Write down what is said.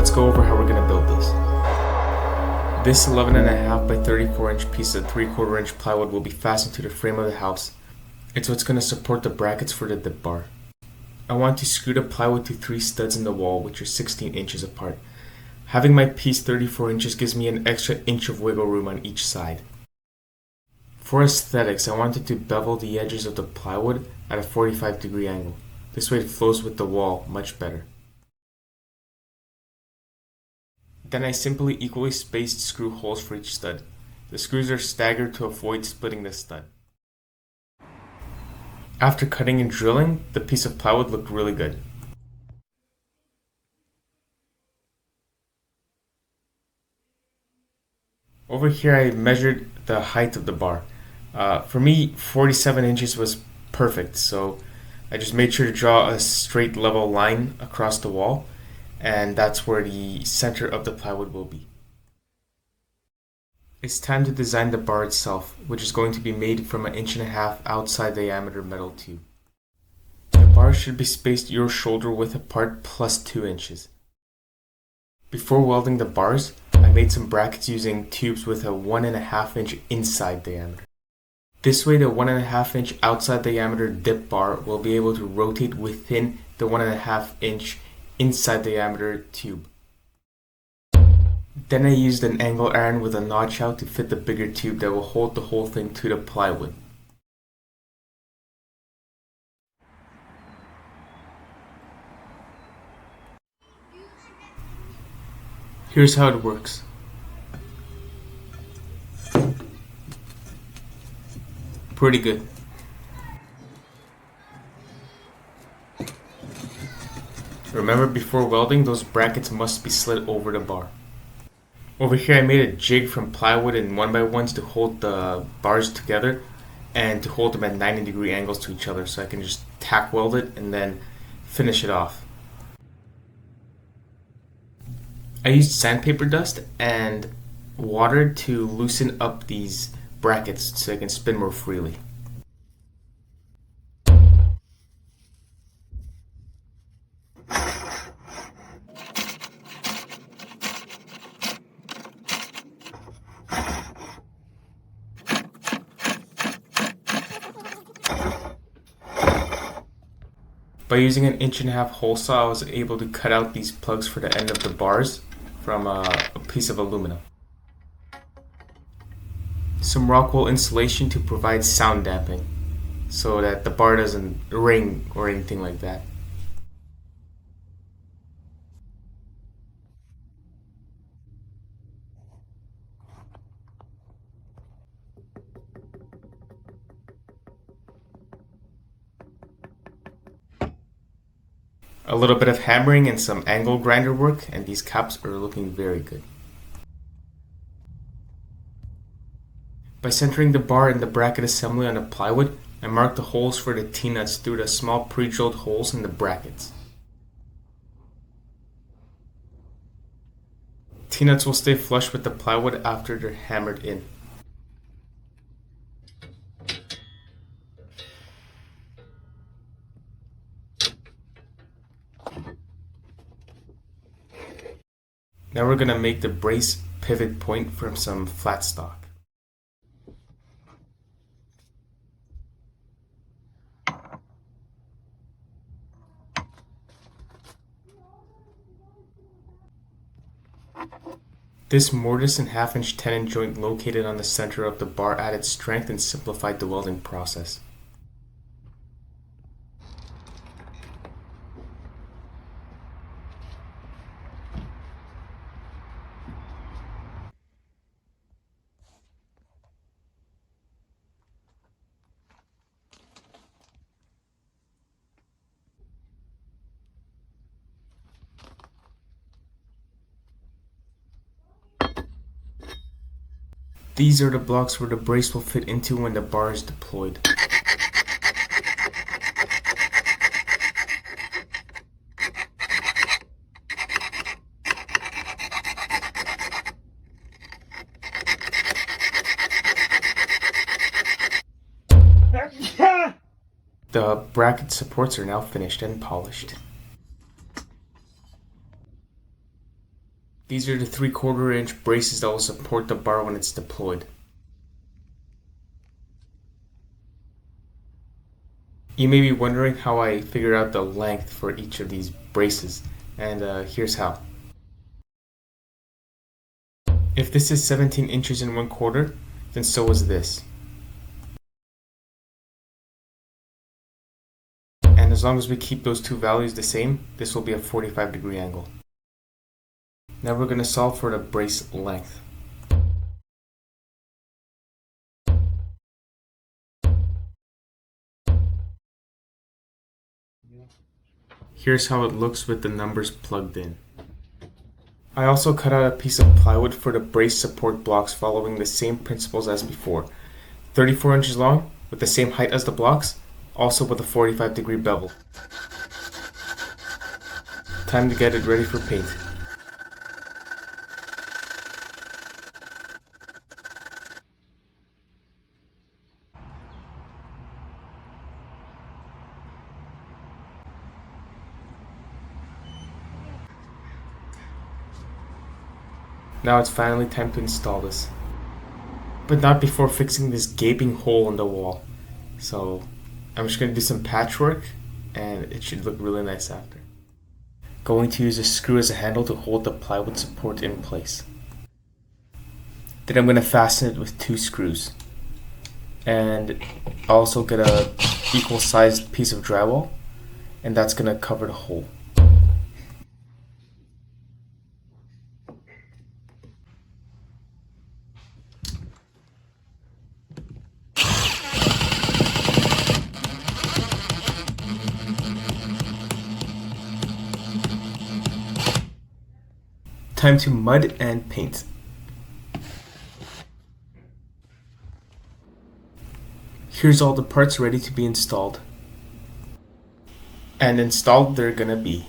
let's go over how we're going to build this. This 11.5 by 34 inch piece of 3/4 inch plywood will be fastened to the frame of the house. It's what's going to support the brackets for the dip bar. I want to screw the plywood to 3 studs in the wall, which are 16 inches apart. Having my piece 34 inches gives me an extra inch of wiggle room on each side. For aesthetics, I wanted to bevel the edges of the plywood at a 45-degree angle. This way it flows with the wall much better. Then I simply equally spaced screw holes for each stud. The screws are staggered to avoid splitting the stud. After cutting and drilling, the piece of plywood looked really good. Over here I measured the height of the bar. For me, 47 inches was perfect, so I just made sure to draw a straight level line across the wall, and that's where the center of the plywood will be. It's time to design the bar itself, which is going to be made from an 1.5 inch outside diameter metal tube. The bar should be spaced your shoulder width apart plus 2 inches. Before welding the bars, I made some brackets using tubes with a 1.5 inch inside diameter. This way the 1.5 inch outside diameter dip bar will be able to rotate within the 1.5 inch inside diameter tube. Then I used an angle iron with a notch out to fit the bigger tube that will hold the whole thing to the plywood. Here's how it works. Pretty good. Remember, before welding, those brackets must be slid over the bar. Over here I made a jig from plywood and 1x1s to hold the bars together and to hold them at 90-degree angles to each other, so I can just tack weld it and then finish it off. I used sandpaper dust and water to loosen up these brackets so I can spin more freely. By using an 1.5 inch hole saw, I was able to cut out these plugs for the end of the bars from a piece of aluminum. Some rock wool insulation to provide sound damping so that the bar doesn't ring or anything like that. A little bit of hammering and some angle grinder work, and these caps are looking very good. By centering the bar and the bracket assembly on the plywood, I marked the holes for the T-nuts through the small pre-drilled holes in the brackets. T-nuts will stay flush with the plywood after they're hammered in. Now we're going to make the brace pivot point from some flat stock. This mortise and 1/2 inch tenon joint located on the center of the bar added strength and simplified the welding process. These are the blocks where the brace will fit into when the bar is deployed. The bracket supports are now finished and polished. These are the 3/4 inch braces that will support the bar when it's deployed. You may be wondering how I figured out the length for each of these braces, and here's how. If this is 17 inches and 1/4, then so is this. And as long as we keep those two values the same, this will be a 45-degree angle. Now we're going to solve for the brace length. Here's how it looks with the numbers plugged in. I also cut out a piece of plywood for the brace support blocks following the same principles as before. 34 inches long, with the same height as the blocks, also with a 45-degree bevel. Time to get it ready for paint. Now it's finally time to install this. But not before fixing this gaping hole in the wall. So I'm just going to do some patchwork and it should look really nice after. Going to use a screw as a handle to hold the plywood support in place. Then I'm going to fasten it with 2 screws. And also get a equal sized piece of drywall, and that's going to cover the hole. Time to mud and paint. Here's all the parts ready to be installed. And installed they're gonna be.